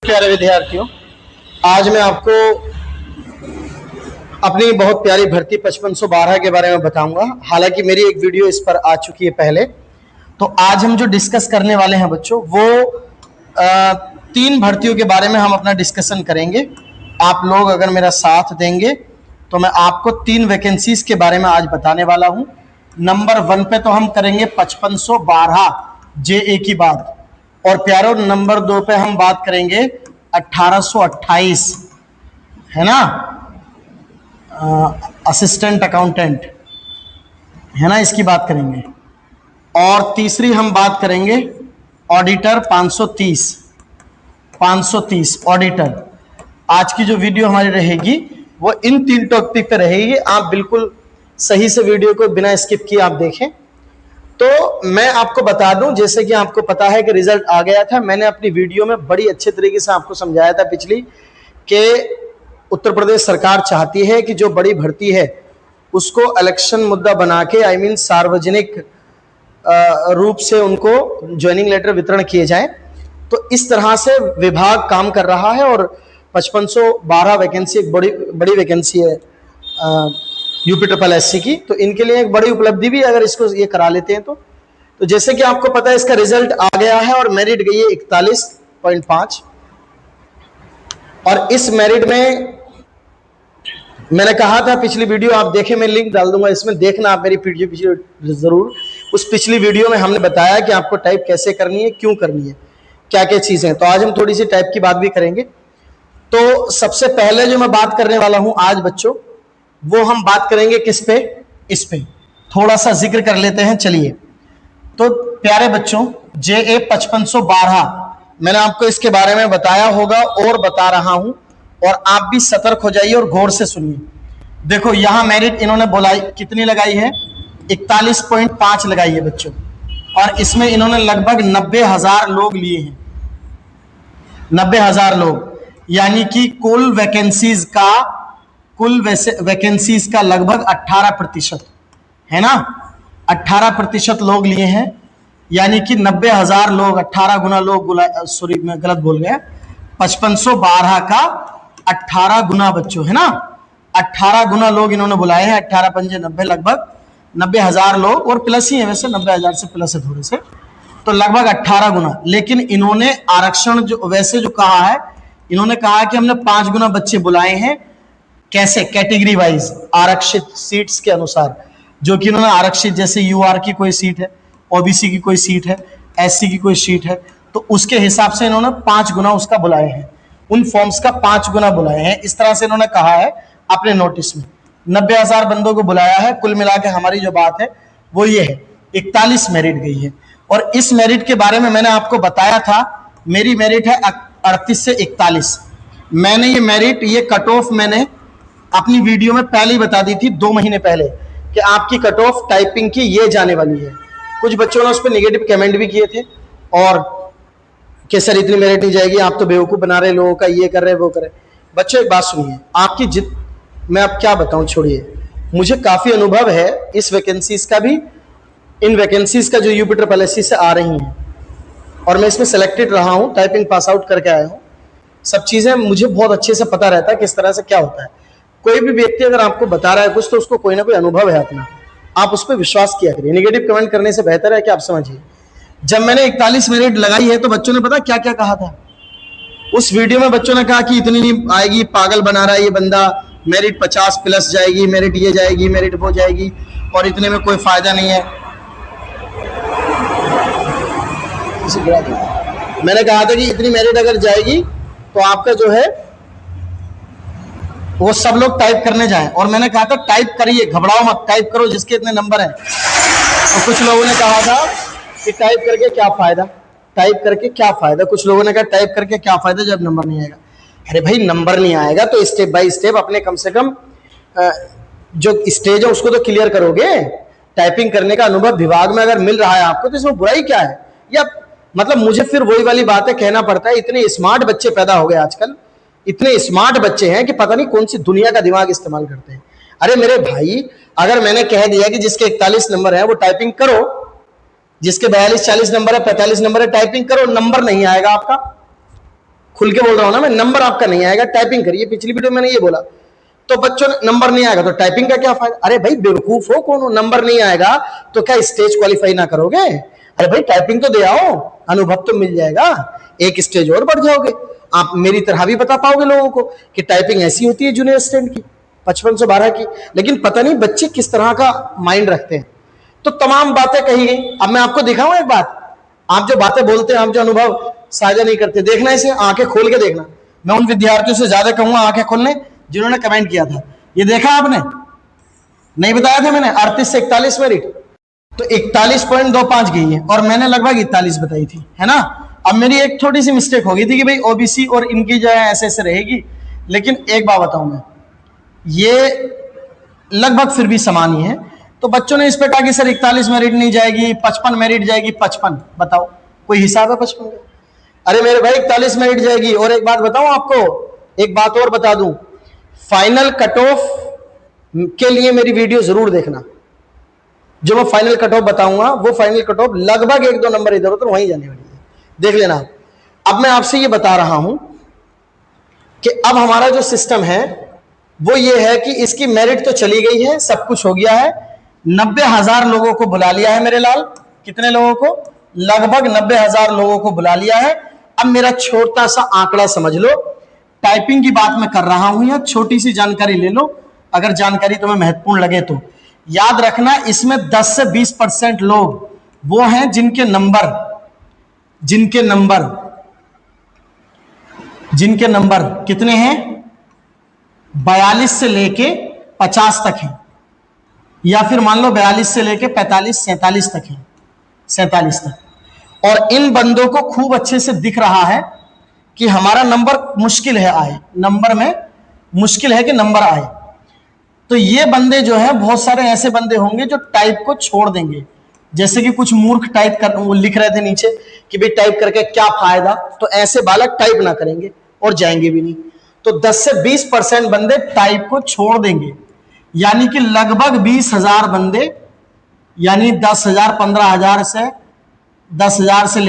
प्यारे विद्यार्थियों, आज मैं आपको अपनी बहुत प्यारी भर्ती 5512 के बारे में बताऊंगा। हालांकि मेरी एक वीडियो इस पर आ चुकी है पहले। तो आज हम जो डिस्कस करने वाले हैं बच्चों, वो तीन भर्तियों के बारे में हम अपना डिस्कशन करेंगे। आप लोग अगर मेरा साथ देंगे तो मैं आपको तीन वैकेंसीज के बारे में आज बताने वाला हूं। नंबर 1 पे तो हम करेंगे 5512 JA की बात, और प्यारो नंबर 2 पे हम बात करेंगे 1828, है ना, असिस्टेंट अकाउंटेंट, है ना, इसकी बात करेंगे। और तीसरी हम बात करेंगे ऑडिटर 530 ऑडिटर। आज की जो वीडियो हमारी रहेगी वो इन तीन टॉपिक पे रहेगी। आप बिल्कुल सही से वीडियो को बिना स्किप किए आप देखें। तो मैं आपको बता दूं, जैसे कि आपको पता है कि रिजल्ट आ गया था। मैंने अपनी वीडियो में बड़ी अच्छे तरीके से आपको समझाया था पिछली, कि उत्तर प्रदेश सरकार चाहती है कि जो बड़ी भर्ती है उसको इलेक्शन मुद्दा बना के, आई मीन सार्वजनिक रूप से उनको ज्वाइनिंग लेटर वितरण किए जाए। तो इस तरह से विभाग काम कर रहा है, और 5512 वैकेंसी एक बड़ी बड़ी वैकेंसी है UPSSC की। तो इनके लिए एक बड़ी उपलब्धि भी, अगर इसको ये करा लेते हैं तो जैसे कि आपको पता है इसका रिजल्ट आ गया है और मेरिट गई है 41.5। और इस मेरिट में मैंने कहा था, पिछली वीडियो आप देखें, मैं लिंक डाल दूंगा इसमें, देखना आप मेरी वीडियो जरूर। उस पिछली वीडियो में हमने बताया कि आपको टाइप कैसे करनी है, क्यों करनी है, क्या क्या चीजें। तो आज हम थोड़ी सी टाइप की बात भी करेंगे। तो सबसे पहले जो मैं बात करने वाला हूं आज बच्चों, वो हम बात करेंगे किस पे, इस पे थोड़ा सा जिक्र कर लेते हैं। चलिए, तो प्यारे बच्चों, JA 5512 मैंने आपको इसके बारे में बताया होगा और बता रहा हूं, और आप भी सतर्क हो जाइए और गौर से सुनिए। देखो, यहां मेरिट इन्होंने बोलाई कितनी लगाई है, 41.5 लगाई है बच्चों, और इसमें इन्होंने लगभग 90,000 लोग लिए हैं। 90,000 लोग, यानी कि कुल वैकेंसीज का लगभग 18%, है ना, 18% लोग लिए हैं। यानी कि 90,000 लोग, 18 गुना लोग, सॉरी मैं गलत बोल गया, 5512 का 18 गुना बच्चों, है ना, 18 गुना लोग इन्होंने बुलाए हैं। 18 पंजे 90, लगभग 90,000 लोग, और प्लस ही है वैसे, 90,000 से प्लस है थोड़े से, तो लगभग 18 गुना। लेकिन इन्होंने आरक्षण जो वैसे जो कहा है, इन्होंने कहा कि हमने 5 गुना बच्चे बुलाए हैं। कैसे, कैटेगरी वाइज, आरक्षित सीट्स के अनुसार, जो कि इन्होंने आरक्षित, जैसे UR की कोई सीट है, OBC की कोई सीट है, SC की कोई सीट है, तो उसके हिसाब से इन्होंने 5 गुना उसका बुलाए हैं, उन फॉर्म्स का 5 गुना बुलाए हैं। इस तरह से इन्होंने कहा है अपने नोटिस में। 90,000 बंदों को बुलाया है। कुल मिला के हमारी जो बात है वो ये है, 41 मेरिट गई है। और इस मेरिट के बारे में मैंने आपको बताया था, मेरी मेरिट है 38 से 41। मैंने ये मेरिट, ये कट ऑफ मैंने अपनी वीडियो में पहले ही बता दी थी 2 महीने पहले, कि आपकी कट ऑफ टाइपिंग की ये जाने वाली है। कुछ बच्चों ने उस पर नेगेटिव कमेंट भी किए थे, और कि सर इतनी मेरिट नहीं जाएगी, आप तो बेवकूफ बना रहे लोगों का, ये कर रहे वो कर रहे। बच्चों एक बात सुनिए, आपकी मैं अब क्या बताऊं, छोड़िए, मुझे काफी अनुभव है इस वैकेंसीज का भी, इन वैकेंसीज का जो UPSSC से आ रही हैं, और मैं इसमें सेलेक्टेड रहा हूं, टाइपिंग पास आउट करके आया हूं। सब चीजें मुझे बहुत अच्छे से पता रहता है किस तरह से क्या होता है। कोई भी व्यक्ति अगर आपको बता रहा है कुछ, तो उसको कोई ना कोई अनुभव है अपना, आप उस पर विश्वास किया करिए। नेगेटिव कमेंट करने से बेहतर है कि आप समझिए। जब मैंने 41 मिनट लगाई है, तो बच्चों ने पता क्या क्या कहा था उस वीडियो में। बच्चों ने कहा कि इतनी नहीं आएगी, पागल बना रहा है ये बंदा, मेरिट 50 प्लस जाएगी, मेरिट ये जाएगी, मेरिट वो जाएगी, और इतने में कोई फायदा नहीं है। मैंने कहा था कि इतनी मेरिट अगर जाएगी तो आपका जो है वो सब लोग टाइप करने जाएं, और मैंने कहा था टाइप करिए, घबराओ मत, टाइप करो जिसके इतने नंबर हैं। और कुछ लोगों ने कहा था कि टाइप करके क्या फायदा, टाइप करके क्या फायदा। कुछ लोगों ने कहा टाइप करके क्या फायदा जब नंबर नहीं आएगा। अरे भाई, नंबर नहीं आएगा तो स्टेप बाय स्टेप अपने कम से कम जो स्टेज है उसको तो क्लियर करोगे। टाइपिंग करने का अनुभव विभाग में अगर मिल रहा है आपको, तो इसमें बुराई क्या है। या मतलब मुझे फिर वही वाली बात है, कहना पड़ता है, इतने स्मार्ट बच्चे पैदा हो गए आजकल, इतने स्मार्ट बच्चे हैं कि पता नहीं कौन सी दुनिया का दिमाग इस्तेमाल करते हैं। अरे मेरे भाई, अगर मैंने कह दिया कि जिसके 41 नंबर है वो टाइपिंग करो, जिसके 42-40 नंबर है, 45 नंबर है, टाइपिंग करो, नंबर नहीं आएगा आपका, खुल के बोल रहा हूं ना मैं, नंबर आपका नहीं आएगा, टाइपिंग करिए। पिछली वीडियो में मैंने ये बोला, तो बच्चों ने नंबर नहीं आएगा तो टाइपिंग का क्या फायदा? अरे भाई बेवकूफ हो कौन हो, नंबर नहीं आएगा तो क्या स्टेज क्वालिफाई ना करोगे? अरे भाई टाइपिंग तो दे आओ, अनुभव तो मिल जाएगा, एक स्टेज और बढ़ जाओगे। आप मेरी तरह भी बता पाओगे लोगों को कि टाइपिंग ऐसी होती है जूनियर असिस्टेंट की, 5512 की। लेकिन पता नहीं बच्चे किस तरह का माइंड रखते हैं। तो तमाम बातें कही गई। अब मैं आपको दिखाऊं एक बात, आप जो बातें बोलते हैं, आप जो अनुभव साझा नहीं करते, देखना इसे, आंखें खोल के देखना। मैं उन विद्यार्थियों से ज्यादा कहूंगा आंखें खोलने जिन्होंने कमेंट किया था। ये देखा आपने? नहीं बताया था मैंने 38 से 41 मेरिट, तो 41.25 गई है और मैंने लगभग 41 बताई थी, है ना। अब मेरी एक थोड़ी सी मिस्टेक हो गई थी कि भाई ओबीसी और इनकी जो है ऐसे ऐसे रहेगी, लेकिन एक बात बताऊं मैं, ये लगभग फिर भी समान ही है। तो बच्चों ने इस पे कहा कि सर 41 मेरिट नहीं जाएगी, 55 मेरिट जाएगी। 55 बताओ, कोई हिसाब है 55 का? अरे मेरे भाई 41 मेरिट जाएगी। और एक बात बताऊं आपको, एक बात और बता दूं, फाइनल कट ऑफ के लिए मेरी वीडियो जरूर देखना। जो मैं फाइनल कट ऑफ बताऊंगा वो फाइनल कट ऑफ लगभग 1-2 नंबर इधर उधर वहीं जाने वाली है, देख लेना। अब मैं आपसे ये बता रहा हूं कि अब हमारा जो सिस्टम है वो ये है कि इसकी मेरिट तो चली गई है, सब कुछ हो गया है, 90,000 लोगों को बुला लिया है मेरे लाल। कितने लोगों को? लगभग 90,000 लोगों को बुला लिया है। अब मेरा छोटा सा आंकड़ा समझ लो, टाइपिंग की बात मैं कर रहा हूं, या छोटी सी जानकारी ले लो, अगर जानकारी तुम्हें महत्वपूर्ण लगे तो। याद रखना, इसमें 10 से 20% लोग वो हैं जिनके नंबर कितने हैं? 42 से लेके 50 तक हैं, या फिर मान लो 42 से लेके 45 47 तक है, 47 तक। और इन बंदों को खूब अच्छे से दिख रहा है कि हमारा नंबर मुश्किल है आए, नंबर में मुश्किल है कि नंबर आए। तो ये बंदे जो है, बहुत सारे ऐसे बंदे होंगे जो टाइप को छोड़ देंगे। जैसे कि कुछ मूर्ख टाइप कर वो लिख रहे थे नीचे कि भाई टाइप करके क्या फायदा, तो ऐसे बालक टाइप ना करेंगे और जाएंगे भी नहीं। तो 10 से 20% बंदे टाइप को छोड़ देंगे, यानी कि लगभग 20,000 बंदे, यानी 10,000 15,000 से 10,000 से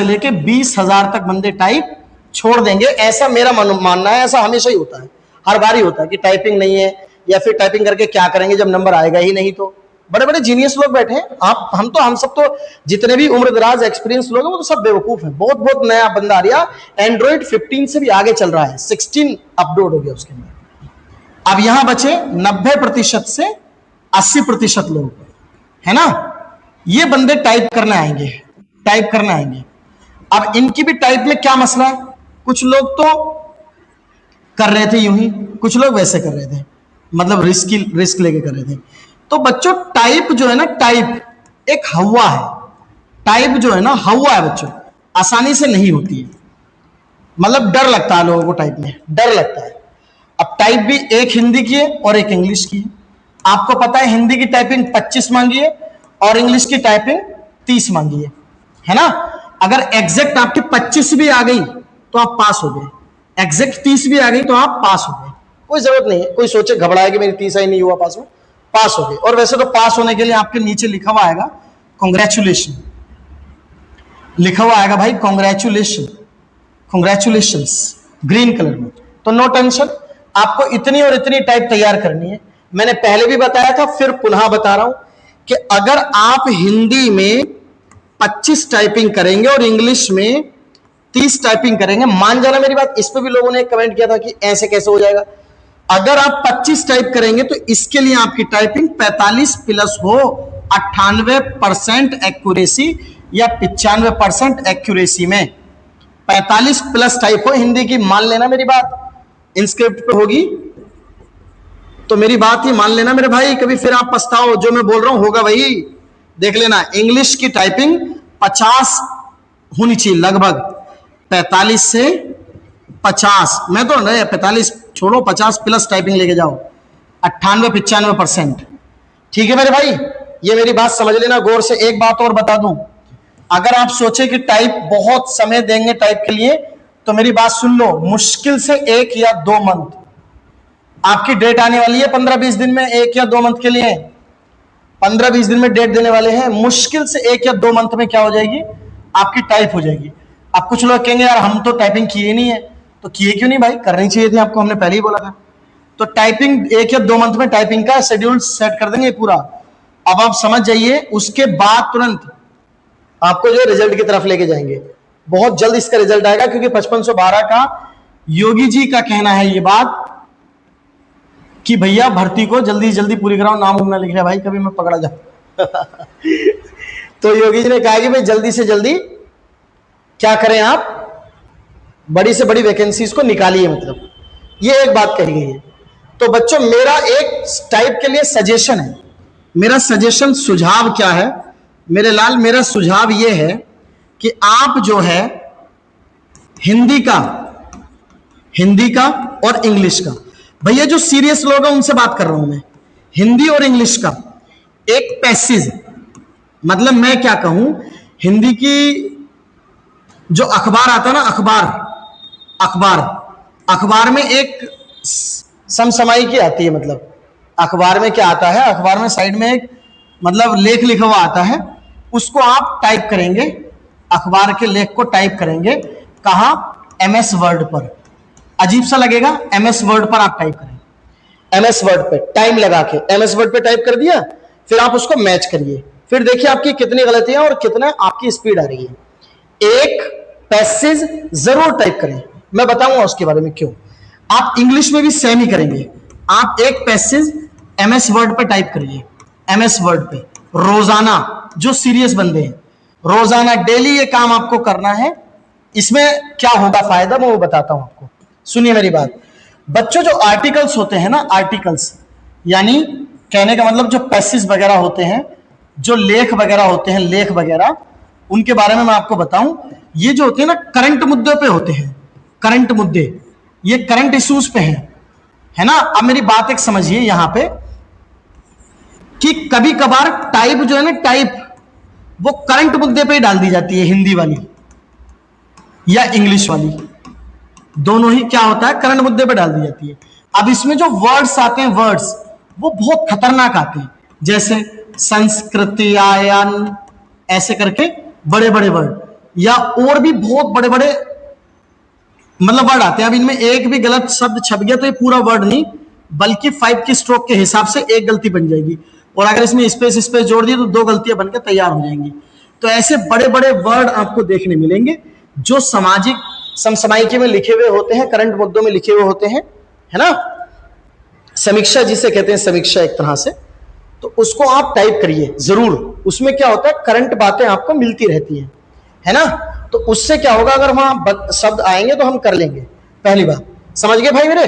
लेके 20,000 तक बंदे टाइप छोड़ देंगे। ऐसा मेरा मानना है, ऐसा हमेशा ही होता है, हर बार ही होता है कि टाइपिंग नहीं है, या फिर टाइपिंग करके क्या करेंगे जब नंबर आएगा ही नहीं। तो बड़े बड़े जीनियस लोग बैठे हैं, आप हम सब तो जितने भी उम्र दराज एक्सपीरियंस लोग हैं वो तो सब बेवकूफ हैं। बहुत बहुत नया बंदा आ रहा, एंड्रॉइड 15 से भी आगे चल रहा है, 16 अपलोड हो गया उसके अंदर। अब यहां बचे 90% से 80% लोग, है ना। ये बंदे टाइप करने आएंगे। अब इनकी भी टाइप में क्या मसला है? कुछ लोग तो कर रहे थे यूं ही, कुछ लोग वैसे कर रहे थे, मतलब रिस्क लेके कर रहे थे। तो बच्चों टाइप जो है ना, टाइप एक हवा है, टाइप जो है ना हवा है बच्चों, आसानी से नहीं होती है। मतलब डर लगता है लोगों को, टाइप में डर लगता है। अब टाइप भी एक हिंदी की है और एक इंग्लिश की है। आपको पता है हिंदी की टाइपिंग 25 मांगी है और इंग्लिश की टाइपिंग 30 मांगी है ना। अगर एग्जैक्ट आपकी 25 भी आ गई तो आप पास हो गए, एग्जैक्ट 30 भी आ गई तो आप पास हो गए। कोई जरूरत नहीं है कोई सोचे घबराए कि मेरी 30 ही नहीं हुआ पास में, पास हो गए। और वैसे तो पास होने के लिए आपके नीचे लिखा हुआ आएगा कॉन्ग्रेचुलेशन, लिखा हुआ आएगा भाई कॉन्ग्रेचुलेशंस ग्रीन कलर में। तो नो टेंशन, आपको इतनी और इतनी टाइप तैयार करनी है। मैंने पहले भी बताया था, फिर पुनः बता रहा हूं कि अगर आप हिंदी में 25 टाइपिंग करेंगे और इंग्लिश में 30 टाइपिंग करेंगे, मान जाना मेरी बात। इस पे भी लोगों ने कमेंट किया था कि ऐसे कैसे हो जाएगा। अगर आप 25 टाइप करेंगे तो इसके लिए आपकी टाइपिंग 45 प्लस हो 98% एक्यूरेसी या 95% एक्यूरेसी में 45 प्लस टाइप हो हिंदी की, मान लेना मेरी बात। इंस्क्रिप्ट पे होगी तो मेरी बात ही मान लेना मेरे भाई, कभी फिर आप पछताओ। जो मैं बोल रहा हूं होगा वही, देख लेना। इंग्लिश की टाइपिंग 50 होनी चाहिए, लगभग 45 से 50, मैं तो नहीं 45 छोड़ो, 50 प्लस टाइपिंग लेके जाओ, 98-95%। ठीक है मेरे भाई, ये मेरी बात समझ लेना गौर से। एक बात और बता दूं, अगर आप सोचे कि टाइप बहुत समय देंगे टाइप के लिए, तो मेरी बात सुन लो, मुश्किल से 1 या 2 मंथ, आपकी डेट आने वाली है 15-20 दिन में, 1 या 2 मंथ के लिए 15-20 दिन में डेट देने वाले हैं। मुश्किल से 1 या 2 मंथ में क्या हो जाएगी, आपकी टाइप हो जाएगी। अब कुछ लोग कहेंगे यार हम तो टाइपिंग किए नहीं है, तो किए क्यों नहीं भाई, करनी चाहिए थी आपको, हमने पहले ही बोला था। तो टाइपिंग 1 या 2 मंथ में टाइपिंग का शेड्यूल सेट कर देंगे पूरा। अब आप समझ जाइए, उसके बाद तुरंत आपको जो रिजल्ट की तरफ लेके जाएंगे, बहुत जल्द इसका रिजल्ट आएगा, क्योंकि 5512 का योगी जी का कहना है ये बात कि भैया भर्ती को जल्दी जल्दी पूरी कराओ, नाम उम ना लिख रहा भाई कभी मैं पकड़ा जाऊं। तो योगी जी ने कहा कि भाई जल्दी से जल्दी क्या करें, आप बड़ी से बड़ी वैकेंसीज को निकालिए, मतलब ये एक बात कही गई है। तो बच्चों मेरा एक टाइप के लिए सजेशन है, मेरा सजेशन सुझाव क्या है मेरे लाल, मेरा सुझाव ये है कि आप जो है हिंदी का और इंग्लिश का, भैया जो सीरियस लोग हैं उनसे बात कर रहा हूं मैं, हिंदी और इंग्लिश का एक पैसेज, मतलब मैं क्या कहूं, हिंदी की जो अखबार आता है ना, अखबार में एक समसामयिकी आती है, मतलब अखबार में क्या आता है, अखबार में साइड में एक मतलब लेख लिखा हुआ आता है, उसको आप टाइप करेंगे, अखबार के लेख को टाइप करेंगे कहां, MS वर्ड पर। अजीब सा लगेगा, MS वर्ड पर आप टाइप करें, MS वर्ड पे टाइम लगा के MS वर्ड पे टाइप कर दिया, फिर आप उसको मैच करिए, फिर देखिए आपकी कितनी गलतियां और कितना आपकी स्पीड आ रही है। एक पैसेज जरूर टाइप करें, मैं बताऊंगा उसके बारे में क्यों। आप इंग्लिश में भी सेम ही करेंगे, आप एक पैसेज MS वर्ड पे टाइप करिए, MS वर्ड पे रोजाना, जो सीरियस बंदे हैं रोजाना डेली ये काम आपको करना है। इसमें क्या होगा फायदा मैं वो बताता हूं आपको, सुनिए मेरी बात। बच्चों जो आर्टिकल्स होते हैं ना, आर्टिकल्स यानी कहने का मतलब जो पैसेज वगैरह होते हैं, जो लेख वगैरह होते हैं, लेख वगैरह, उनके बारे में मैं आपको बताऊं, ये जो होते हैं ना करंट मुद्दों पे होते हैं, करंट मुद्दे, ये करंट इश्यूज पे है ना। अब मेरी बात एक समझिए यहां पे कि कभी कभार टाइप जो है ना, टाइप वो करंट मुद्दे पे ही डाल दी जाती है, हिंदी वाली या इंग्लिश वाली, दोनों ही क्या होता है करंट मुद्दे पे डाल दी जाती है। अब इसमें जो वर्ड्स आते हैं, वर्ड्स वो बहुत खतरनाक आते हैं, जैसे संस्कृति आयन, ऐसे करके बड़े बड़े वर्ड, या और भी बहुत बड़े बड़े मतलब वर्ड आते हैं। अब इनमें एक भी गलत शब्द छप गया तो ये पूरा वर्ड नहीं, बल्कि 5 की स्ट्रोक के हिसाब से एक गलती बन जाएगी, और अगर इसमें स्पेस जोड़ दिए तो 2 गलतियां बनकर तैयार हो जाएंगी। तो ऐसे बड़े बड़े वर्ड आपको देखने मिलेंगे जो सामाजिक समसामयिकी में लिखे हुए होते हैं, करंट मुद्दों में लिखे हुए होते हैं, है ना। समीक्षा जिसे कहते हैं, समीक्षा एक तरह से, तो उसको आप टाइप करिए जरूर। उसमें क्या होता है, करंट बातें आपको मिलती रहती हैं, है ना। तो उससे क्या होगा, अगर वहां शब्द आएंगे तो हम कर लेंगे। पहली बात समझ गए भाई मेरे,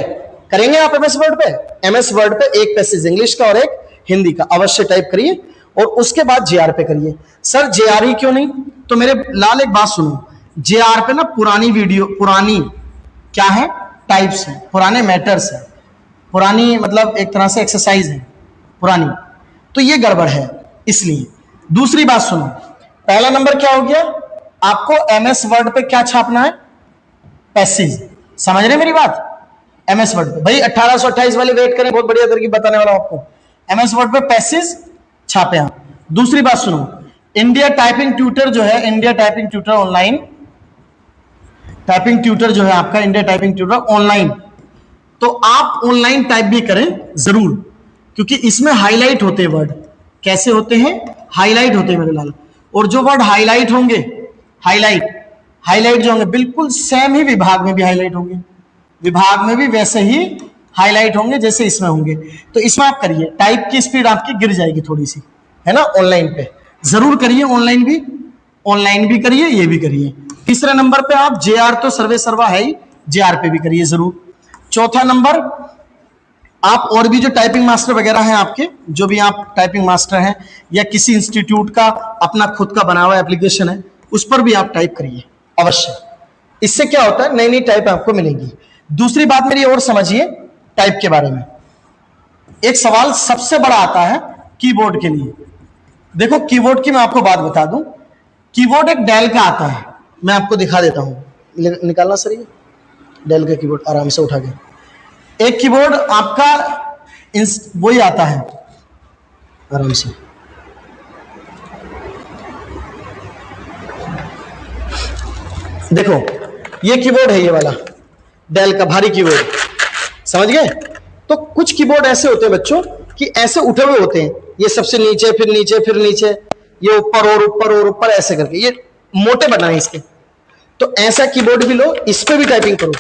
करेंगे आप MS वर्ड पे, MS वर्ड पे एक पैसेज इंग्लिश का और एक हिंदी का अवश्य टाइप करिए, और उसके बाद JR पे करिए। सर JR ही क्यों नहीं, तो मेरे लाल एक बात सुनो, JR पे ना पुरानी वीडियो, पुरानी क्या है, टाइप्स है, पुराने मैटर्स है, पुरानी मतलब एक तरह से एक्सरसाइज है पुरानी, तो ये गड़बड़ है इसलिए। दूसरी बात सुनो, पहला नंबर क्या हो गया, आपको MS वर्ड पे क्या छापना है, पैसेज, समझ रहे मेरी बात। MS वर्ड पे भाई 1828 वाले वेट करें, बहुत बढ़िया तरकीब बताने वाला हूं आपको। MS वर्ड पे पैसेज छापे आप। दूसरी बात सुनो, इंडिया टाइपिंग ट्यूटर जो है, India typing tutor online, typing tutor जो है आपका इंडिया टाइपिंग ट्यूटर ऑनलाइन, तो आप ऑनलाइन टाइप भी करें जरूर, क्योंकि इसमें हाईलाइट होते हैं वर्ड। कैसे होते हैं, हाईलाइट होते हैं मेरे लाल। और जो वर्ड हाईलाइट होंगे, हाईलाइट जो होंगे बिल्कुल सेम ही विभाग में भी हाईलाइट होंगे, विभाग में भी वैसे ही हाईलाइट होंगे जैसे इसमें होंगे। तो इसमें आप करिए, टाइप की स्पीड आपकी गिर जाएगी थोड़ी सी, है ना। ऑनलाइन पे जरूर करिए, ऑनलाइन भी करिए, ये भी करिए। तीसरे नंबर पे आप JR तो सर्वे सर्वा है ही, JR पे भी करिए जरूर। चौथा नंबर, आप और भी जो टाइपिंग मास्टर वगैरह हैं आपके, जो भी आप टाइपिंग मास्टर हैं या किसी इंस्टीट्यूट का अपना खुद का बना हुआ एप्लीकेशन है, उस पर भी आप टाइप करिए अवश्य। इससे क्या होता है, नई नई टाइप आपको मिलेगी। दूसरी बात मेरी और समझिए टाइप के बारे में, एक सवाल सबसे बड़ा आता है कीबोर्ड के लिए। देखो कीबोर्ड की मैं आपको बात बता दूं, कीबोर्ड एक डेल का आता है, मैं आपको दिखा देता हूं, निकालना सर ये डेल का कीबोर्ड आराम से उठा के। एक कीबोर्ड आपका वही आता है आराम से, देखो ये कीबोर्ड है, ये वाला डेल का भारी कीबोर्ड, समझ गए। तो कुछ कीबोर्ड ऐसे होते हैं बच्चों कि ऐसे उठे हुए होते हैं, ये सबसे नीचे फिर नीचे फिर नीचे, ये ऊपर और ऊपर और ऊपर ऐसे करके, ये मोटे बना है इसके। तो ऐसा कीबोर्ड भी लो, इस पे भी टाइपिंग करो,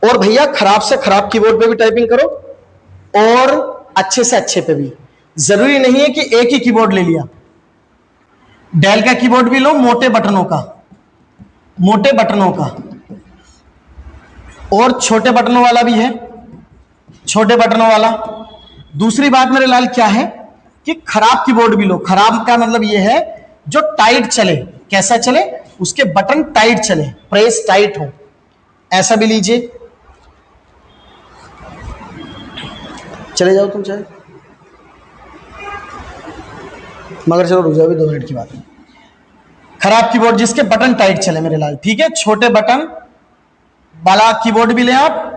और भैया खराब से खराब कीबोर्ड पे भी टाइपिंग करो, और अच्छे से अच्छे पे भी। जरूरी नहीं है कि एक ही कीबोर्ड ले लिया। डेल का कीबोर्ड भी लो, मोटे बटनों का, मोटे बटनों का, और छोटे बटनों वाला भी है, छोटे बटनों वाला। दूसरी बात मेरे लाल क्या है कि खराब कीबोर्ड भी लो। खराब का मतलब यह है जो टाइट चले। कैसा चले? उसके बटन टाइट चले, प्रेस टाइट हो, ऐसा भी लीजिए। चले जाओ तुम चाहे, मगर चलो रुक जाओ, भी 2 मिनट की बात है। खराब कीबोर्ड जिसके बटन टाइट चले मेरे लाल, ठीक है। छोटे बटन वाला कीबोर्ड भी ले आप,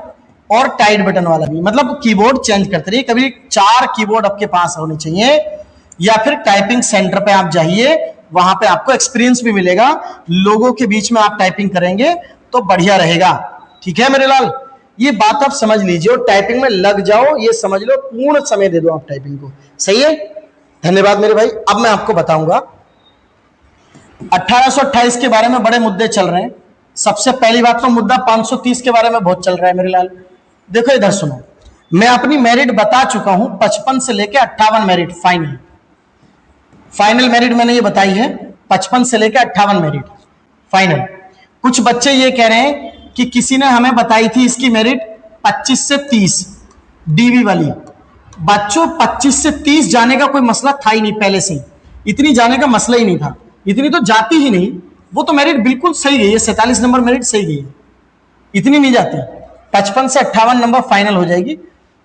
और टाइट बटन वाला भी, मतलब कीबोर्ड चेंज करते रहिए। कभी 4 कीबोर्ड आपके पास होने चाहिए, या फिर टाइपिंग सेंटर पे आप जाइए, वहां पे आपको एक्सपीरियंस भी मिलेगा। लोगों के बीच में आप टाइपिंग करेंगे तो बढ़िया रहेगा, ठीक है मेरे लाल। ये बात आप समझ लीजिए, और टाइपिंग में लग जाओ, ये समझ लो, पूर्ण समय दे दो आप टाइपिंग को, सही है। धन्यवाद मेरे भाई। अब मैं आपको बताऊंगा 1828 के बारे में बड़े मुद्दे चल रहे हैं। सबसे पहली बात तो मुद्दा 530 के बारे में बहुत चल रहा है मेरे लाल। देखो इधर सुनो, मैं अपनी मेरिट बता चुका हूं, 55 से लेकर 58 मेरिट फाइनल। फाइनल मेरिट मैंने ये बताई है, 55 से लेकर 58 मेरिट फाइनल। कुछ बच्चे ये कह रहे हैं कि किसी ने हमें बताई थी इसकी मेरिट 25 से 30 डीवी वाली। बच्चों 25 से 30 जाने का कोई मसला था ही नहीं पहले से ही, इतनी जाने का मसला ही नहीं था, इतनी तो जाती ही नहीं। वो तो मेरिट बिल्कुल सही गई है, 47 नंबर मेरिट सही गई है, इतनी नहीं जाती। 55 से 58 नंबर फाइनल हो जाएगी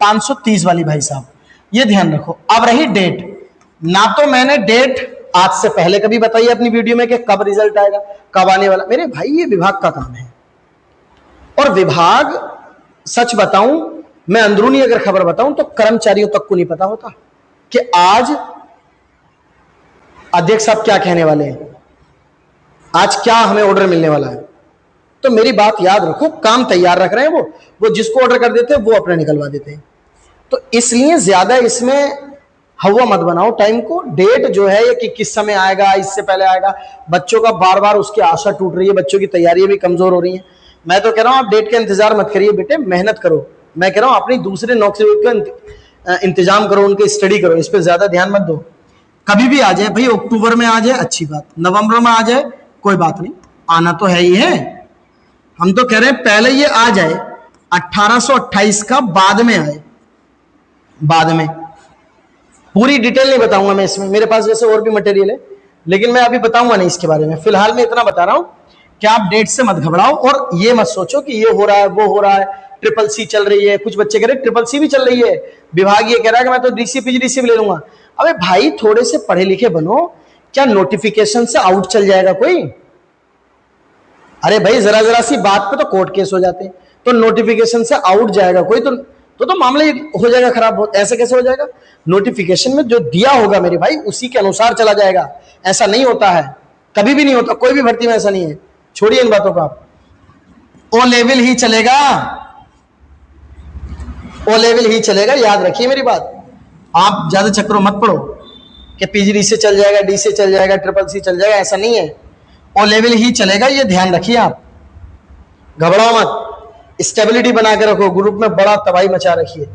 530 वाली, भाई साहब ये ध्यान रखो। अब रही डेट, ना तो मैंने डेट आज से पहले कभी बताई अपनी वीडियो में कि कब रिजल्ट आएगा, कब आने वाला। मेरे भाई ये विभाग का काम है, और विभाग, सच बताऊं मैं, अंदरूनी अगर खबर बताऊं तो कर्मचारियों तक को नहीं पता होता कि आज अध्यक्ष साहब क्या कहने वाले हैं, आज क्या हमें ऑर्डर मिलने वाला है। तो मेरी बात याद रखो, काम तैयार रख रहे हैं वो जिसको ऑर्डर कर देते हैं वो अपने निकलवा देते हैं। तो इसलिए ज्यादा इसमें हवा मत बनाओ टाइम को। डेट जो है ये कि किस समय आएगा, इससे पहले आएगा, बच्चों का बार बार उसकी आशा टूट रही है, बच्चों की तैयारियां भी कमजोर हो रही हैं। मैं तो कह रहा हूं आप डेट का इंतजार मत करिए बेटे, मेहनत करो। मैं कह रहा हूं अपनी दूसरे नौकरी का इंतजाम करो, उनके स्टडी करो, इस पर ज्यादा ध्यान मत दो। कभी भी आ जाए भाई, अक्टूबर में आ जाए अच्छी बात, नवंबर में आ जाए कोई बात नहीं, आना तो है ही है। हम तो कह रहे हैं पहले ये आ जाए, 1828 का बाद में आए, बाद में। पूरी डिटेल नहीं बताऊंगा मैं इसमें, मेरे पास जैसे और भी मटेरियल है, लेकिन मैं अभी बताऊंगा नहीं इसके बारे में। फिलहाल मैं इतना बता रहा हूं कि आप डेट से मत घबराओ, और ये मत सोचो कि ये हो रहा है वो हो रहा है, ट्रिपल सी चल रही है। कुछ बच्चे कह रहे ट्रिपल सी भी चल रही है, विभाग ये कह रहा है कि मैं तो डीसी पीजीडीसी भी ले लूंगा। अबे भाई थोड़े से पढ़े लिखे बनो, क्या नोटिफिकेशन से आउट चल जाएगा कोई? अरे भाई जरा जरा सी बात पे तो कोर्ट केस हो जाते हैं, तो नोटिफिकेशन से आउट जाएगा कोई तो मामला हो जाएगा खराब। ऐसे कैसे हो जाएगा? नोटिफिकेशन में जो दिया होगा मेरे भाई उसी के अनुसार चला जाएगा। ऐसा नहीं होता है, कभी भी नहीं होता, कोई भी भर्ती में ऐसा नहीं है। छोड़िए इन बातों को, आप ओ लेवल ही चलेगा, ओ लेवल ही चलेगा, याद रखिए मेरी बात। आप ज्यादा चक्रों मत पड़ो कि पीजीडी से चल जाएगा, डी से चल जाएगा, ट्रिपल सी चल जाएगा, ऐसा नहीं है। ओ लेवल ही चलेगा, ये ध्यान रखिए आप, घबराओ मत, स्टेबिलिटी बना के रखो। ग्रुप में बड़ा तबाही मचा रखी है।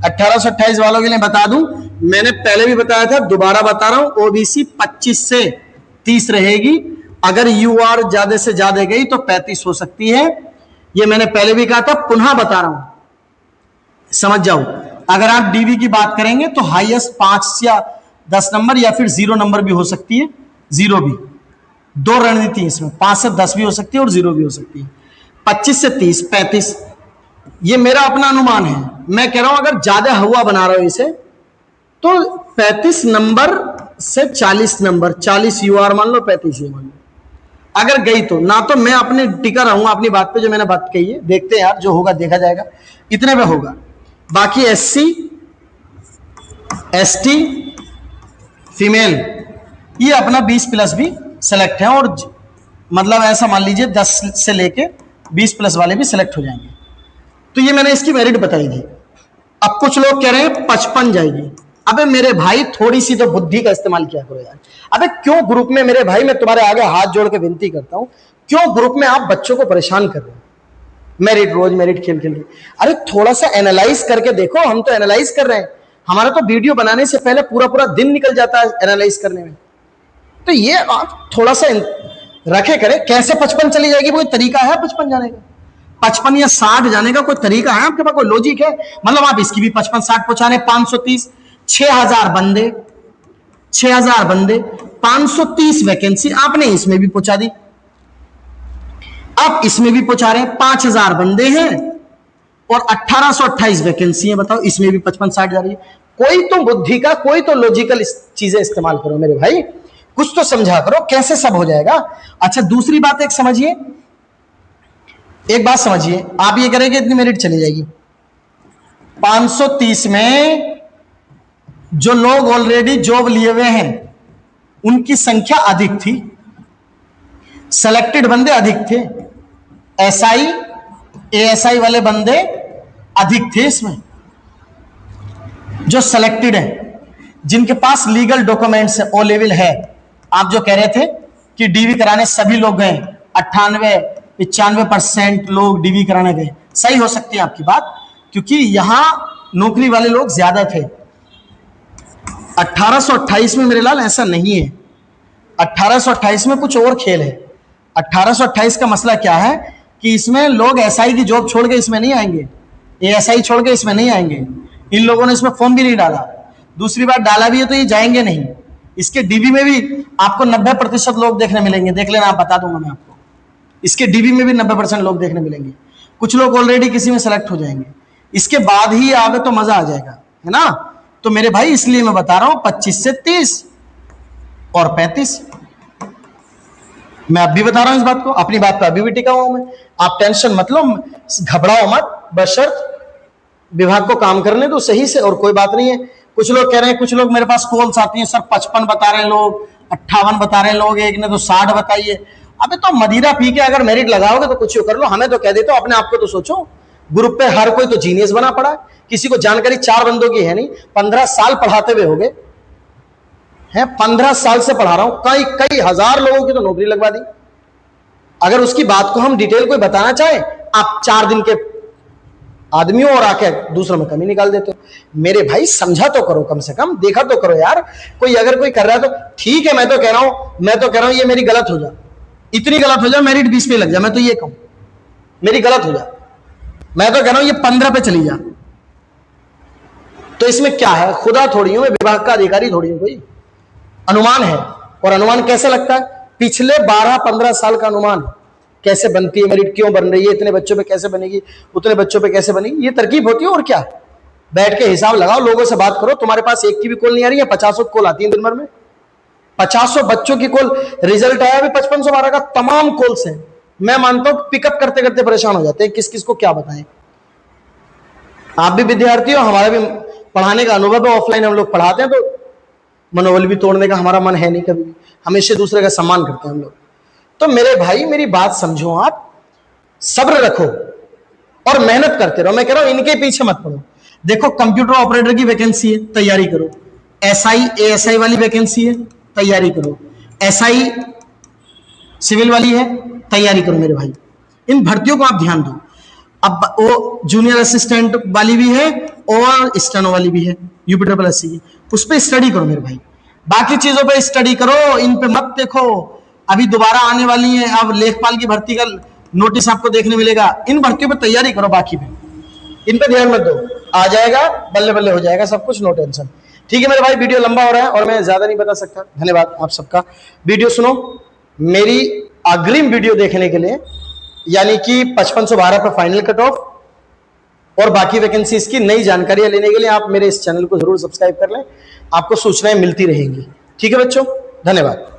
1828 वालों के लिए बता दूं, मैंने पहले भी बताया था, दोबारा बता रहा हूं, ओबीसी 25 से 30 रहेगी। अगर यूआर ज्यादा से ज्यादा गई तो 35 हो सकती है, ये मैंने पहले भी कहा था, पुनः बता रहा हूं, समझ जाओ। अगर आप डीवी की बात करेंगे तो हाईएस्ट 5 या 10 नंबर, या फिर 0 नंबर भी हो सकती है, 0 भी। 2 रणनीति इसमें, 5 से 10 भी हो सकती है और 0 भी हो सकती है। 25 से 30, 35, ये मेरा अपना अनुमान है। मैं कह रहा हूं अगर ज्यादा हवा बना रहा हूं इसे, तो 35 नंबर से 40 नंबर, 40 यूआर मान लो, 35 मान लो। अगर गई तो, ना तो मैं अपने टिका रहूंगा अपनी बात पे, जो मैंने बात कही है। देखते हैं यार, जो होगा देखा जाएगा, इतने पे होगा। बाकी एससी, एसटी, फीमेल, ये अपना 20+ भी सेलेक्ट है, और मतलब ऐसा मान लीजिए 10 से लेके 20 प्लस वाले भी सिलेक्ट हो जाएंगे। तो ये मैंने इसकी मेरिट बताई थी। अब कुछ लोग कह रहे हैं 55 जाएगी। अबे मेरे भाई थोड़ी सी तो बुद्धि का इस्तेमाल किया करो यार। अबे क्यों ग्रुप में, मेरे भाई मैं तुम्हारे आगे हाथ जोड़ के विनती करता हूं, क्यों ग्रुप में आप बच्चों को परेशान कर रहे हो? मेरिट, रोज मेरिट खेल खेल के। अरे थोड़ा सा एनालाइज करके देखो। हम तो एनालाइज कर रहे हैं, हमारा तो वीडियो बनाने से पहले पूरा पूरा दिन निकल जाता है एनालाइज करने में। तो ये आप थोड़ा सा रखे करें। कैसे 55 चली जाएगी, कोई तरीका है 55 जाने का? 55 या 60 जाने का कोई तरीका है आपके पास? कोई लॉजिक है? मतलब आप इसकी भी 55-60 पहुंचा रहे। 530, 6000 बंदे, 6000 बंदे, 530 वैकेंसी आपने इसमें भी पहुंचा दी। आप इसमें भी पहुंचा रहे हैं। 5000 बंदे हैं और 1828 वैकेंसी है। बताओ इसमें भी 55-60 जा रही है। कोई तो बुद्धि का, कोई तो लॉजिकल चीजें इस्तेमाल करो मेरे भाई, कुछ तो समझा करो कैसे सब हो जाएगा। अच्छा दूसरी बात एक समझिए, एक बात समझिए, आप ये करेंगे इतनी मेरिट चली जाएगी। 530 में जो लोग ऑलरेडी जॉब लिए हुए हैं उनकी संख्या अधिक थी, सेलेक्टेड बंदे अधिक थे, एसआई एएसआई वाले बंदे अधिक थे। इसमें जो सेलेक्टेड है, जिनके पास लीगल डॉक्यूमेंट्स है, ओ लेवल है। आप जो कह रहे थे कि डीवी कराने सभी लोग गए, 98-95% लोग डीवी कराने गए, सही हो सकती है आपकी बात, क्योंकि यहां नौकरी वाले लोग ज्यादा थे। 1828 में मेरे लाल ऐसा नहीं है। 1828 में कुछ और खेल है। 1828 का मसला क्या है कि इसमें लोग एसआई की जॉब छोड़ के इसमें नहीं आएंगे, एएसआई छोड़ के इसमें नहीं आएंगे। इन लोगों ने इसमें फॉर्म भी नहीं डाला। दूसरी बात, डाला भी है तो ये जाएंगे नहीं। इसके डीबी में भी आपको 90% लोग देखने मिलेंगे, देख लेना, आप बता दूंगा मैं आपको। इसके डीबी में भी 90% लोग देखने मिलेंगे। कुछ लोग ऑलरेडी किसी में सेलेक्ट हो जाएंगे, इसके बाद ही आगे तो मजा आ जाएगा, है ना। तो मेरे भाई इसलिए मैं बता रहा हूं 25 से 30 और 35। मैं अब भी बता रहा हूं इस बात को, अपनी बात पर अभी भी टिका हुआ मैं। आप टेंशन मत लो, घबराओ मत, बशर्त विभाग को काम करने दो सही से, और कोई बात नहीं है। कुछ लोग कह रहे हैं, कुछ लोग मेरे पास कॉल्स आती हैं, सर 55 बता रहे हैं लोग, 58 बता रहे हैं लोग, एक ने तो 60 बताई है। अबे तो मदिरा पी के अगर मेरिट लगाओगे तो कुछ कर लो, हमें तो कह देते हो, अपने आप को तो सोचो। ग्रुप पे हर कोई तो जीनियस बना पड़ा है, किसी को जानकारी 4 बंदों की है नहीं। 15 साल पढ़ाते हुए हो गए हैं, 15 साल से पढ़ा रहा हूं, कई कई हजार लोगों की तो नौकरी लगवा दी। अगर उसकी बात को हम डिटेल कोई बताना चाहे, आप 4 दिन के आदमियों और आके दूसरों में कमी निकाल देते हो। मेरे भाई समझा तो करो, कम से कम देखा तो करो यार। कोई अगर कोई कर रहा है तो ठीक है, मैं तो कह रहा हूं ये मेरी गलत हो जाए, इतनी गलत हो जाए मेरिट 20 पे लग जाए, मैं तो ये कहूं मेरी गलत हो जाए। मैं तो कह रहा हूं ये 15 पे चली जा, तो इसमें क्या है? खुदा थोड़ी हूं मैं, विभाग का अधिकारी थोड़ी हूं, कोई अनुमान है। और अनुमान कैसे लगता है? पिछले 12-15 साल का अनुमान, कैसे बनती है मेरिट, क्यों बन रही है, इतने बच्चों पे कैसे बनेगी, उतने बच्चों पे कैसे बनेगी, ये तरकीब होती है। और क्या, बैठ के हिसाब लगाओ, लोगों से बात करो। तुम्हारे पास एक की भी कॉल नहीं आ रही है, 50 कॉल आती है दिन भर में, 50 बच्चों की कॉल। रिजल्ट आया अभी 5512 का, तमाम कॉल्स हैं। मैं मानता हूं पिकअप करते करते परेशान हो जाते हैं, किस किस को क्या बताएं। आप भी विद्यार्थी हो, हमारा भी पढ़ाने का अनुभव है, ऑफलाइन हम लोग पढ़ाते हैं, तो मनोबल भी तोड़ने का हमारा मन है नहीं कभी भी, हमेशा दूसरे का सम्मान करते हैं हम लोग। तो मेरे भाई मेरी बात समझो, आप सब्र रखो और मेहनत करते रहो। मैं कह रहा हूं इनके पीछे मत पड़ो। देखो कंप्यूटर ऑपरेटर की वैकेंसी है, तैयारी करो। एसआई एएसआई वाली वैकेंसी है, तैयारी करो। एसआई सिविल वाली है, तैयारी करो मेरे भाई। इन भर्तियों को आप ध्यान दो। अब वो जूनियर असिस्टेंट वाली भी है और स्टेनो वाली भी है, यूपी SSC की, उस पर स्टडी करो मेरे भाई। बाकी चीजों पे स्टडी करो, इन पे मत देखो। अभी दोबारा आने वाली है, अब लेखपाल की भर्ती का नोटिस आपको देखने मिलेगा। इन भर्तियों पे तैयारी करो, बाकी पे इन पे ध्यान मत दो, आ जाएगा, बल्ले बल्ले हो जाएगा सब कुछ, नो टेंशन। ठीक है मेरे भाई, वीडियो लंबा हो रहा है और मैं ज्यादा नहीं बता सकता। धन्यवाद आप सबका। वीडियो सुनो, मेरी अग्रिम वीडियो देखने के लिए, यानी कि 5512 पर फाइनल कट ऑफ और बाकी वैकेंसीज की नई जानकारियां लेने के लिए आप मेरे इस चैनल को जरूर सब्सक्राइब कर लें, आपको सूचनाएं मिलती रहेंगी। ठीक है बच्चों, धन्यवाद।